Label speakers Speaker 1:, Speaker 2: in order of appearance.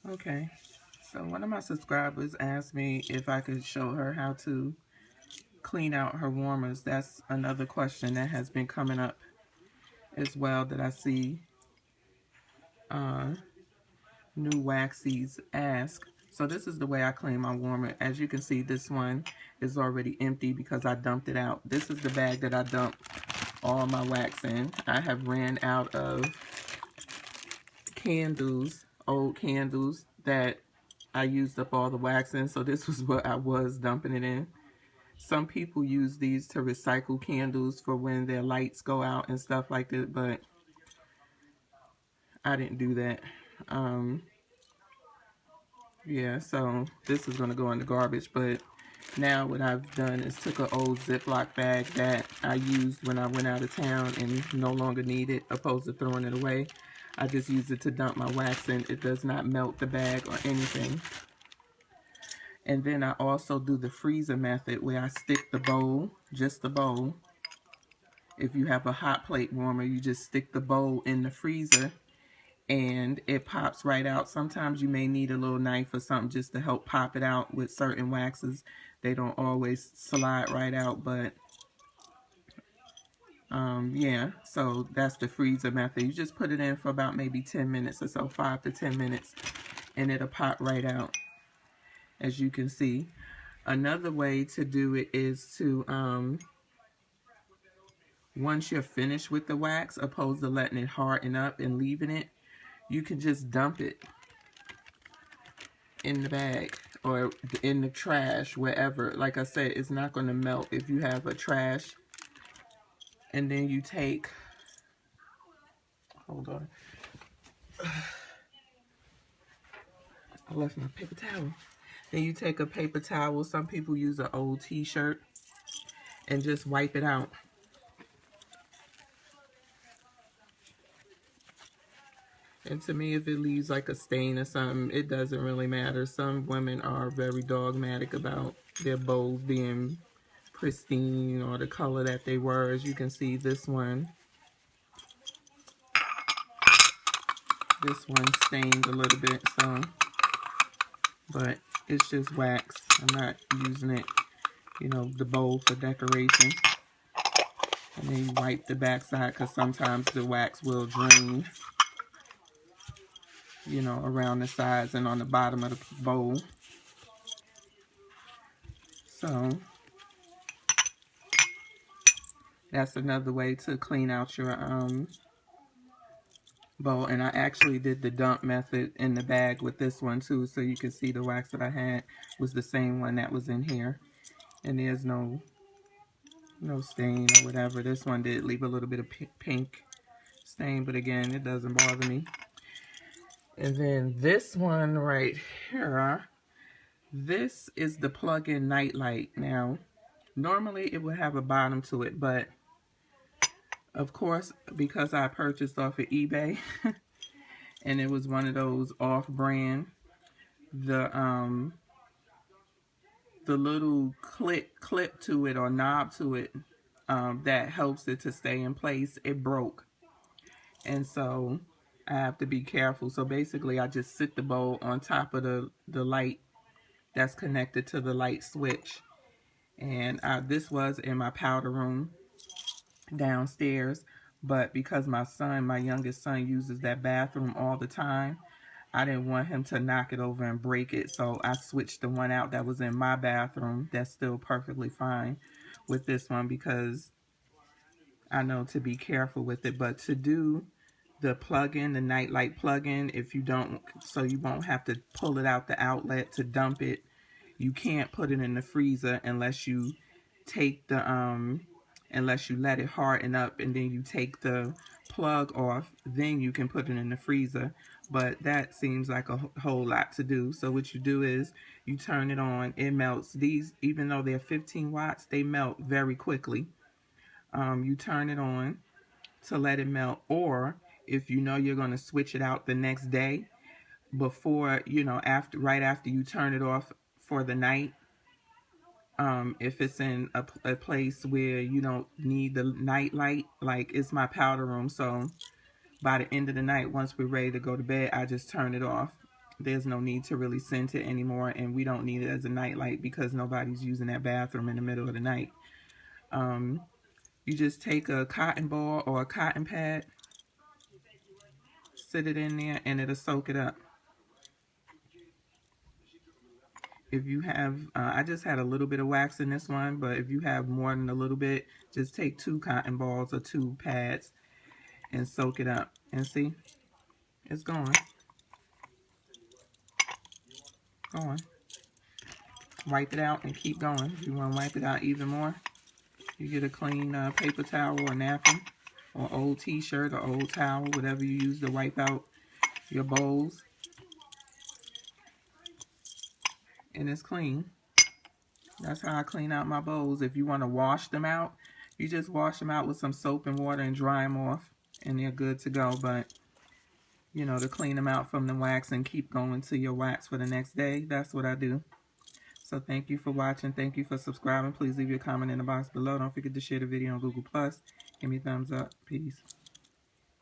Speaker 1: Okay, so one of my subscribers asked me if I could show her how to clean out her warmers. That's another question that has been coming up as well that I see new waxies ask. So this is the way I clean my warmer. As you can see, this one is already empty because I dumped it out. This is the bag that I dumped all my wax in. I have ran out of candles, old candles that I used up all the wax in, so this was what I was dumping it in. Some people use these to recycle candles for when their lights go out and stuff like that, but I didn't do that. Yeah, so this is going to go in the garbage, but now what I've done is took an old Ziploc bag that I used when I went out of town and no longer need it, opposed to throwing it away. I just use it to dump my wax in. It does not melt the bag or anything. And then I also do the freezer method where I stick the bowl, just the bowl. If you have a hot plate warmer, you just stick the bowl in the freezer and it pops right out. Sometimes you may need a little knife or something just to help pop it out with certain waxes. They don't always slide right out, but yeah, so that's the freezer method. You just put it in for about maybe 10 minutes or so, 5 to 10 minutes, and it'll pop right out, as you can see. Another way to do it is to, once you're finished with the wax, opposed to letting it harden up and leaving it, you can just dump it in the bag or in the trash, wherever. Like I said, it's not going to melt if you have a trash. And then you take, hold on, I left my paper towel. Then you take a paper towel. Some people use an old t-shirt and just wipe it out. And to me, if it leaves like a stain or something, it doesn't really matter. Some women are very dogmatic about their bowls being pristine or the color that they were. As you can see, this one stained a little bit, so, but it's just wax. I'm not using it, you know, the bowl for decoration. And then you wipe the backside because sometimes the wax will drain, you know, around the sides and on the bottom of the bowl. So that's another way to clean out your bowl. And I actually did the dump method in the bag with this one too, so you can see the wax that I had was the same one that was in here, and there's no stain or whatever. This one did leave a little bit of pink stain, but again, it doesn't bother me. And then this one right here, this is the plug-in nightlight. Now, normally it would have a bottom to it, but of course, because I purchased off of eBay and it was one of those off-brand, the little clip to it or knob to it that helps it to stay in place, it broke. And so I have to be careful. So basically I just sit the bowl on top of the light that's connected to the light switch. And this was in my powder room downstairs, but because my youngest son uses that bathroom all the time, I didn't want him to knock it over and break it, so I switched the one out that was in my bathroom that's still perfectly fine with this one, because I know to be careful with it. But to do the plug-in, the nightlight plug-in, if you don't, so you won't have to pull it out the outlet to dump it, you can't put it in the freezer unless you take the unless you let it harden up and then you take the plug off, then you can put it in the freezer. But that seems like a whole lot to do. So what you do is you turn it on, it melts. These, even though they're 15 watts, they melt very quickly. You turn it on to let it melt, or if you know you're going to switch it out the next day, before, you know, right after you turn it off for the night, if it's in a place where you don't need the night light, like it's my powder room, so by the end of the night, once we're ready to go to bed, I just turn it off there's no need to really scent it anymore, and we don't need it as a nightlight because nobody's using that bathroom in the middle of the night. You just take a cotton ball or a cotton pad, sit it in there, and it'll soak it up. If you have, I just had a little bit of wax in this one, but if you have more than a little bit, just take 2 cotton balls or 2 pads and soak it up. And see, it's going. Going. Wipe it out and keep going. If you want to wipe it out even more, you get a clean paper towel or napkin or old t-shirt or old towel, whatever you use to wipe out your bowls. And it's clean. That's how I clean out my bowls. If you want to wash them out, you just wash them out with some soap and water and dry them off, and they're good to go. But, you know, to clean them out from the wax and keep going to your wax for the next day, that's what I do. So thank you for watching. Thank you for subscribing. Please leave your comment in the box below. Don't forget to share the video on Google+. Give me a thumbs up. Peace.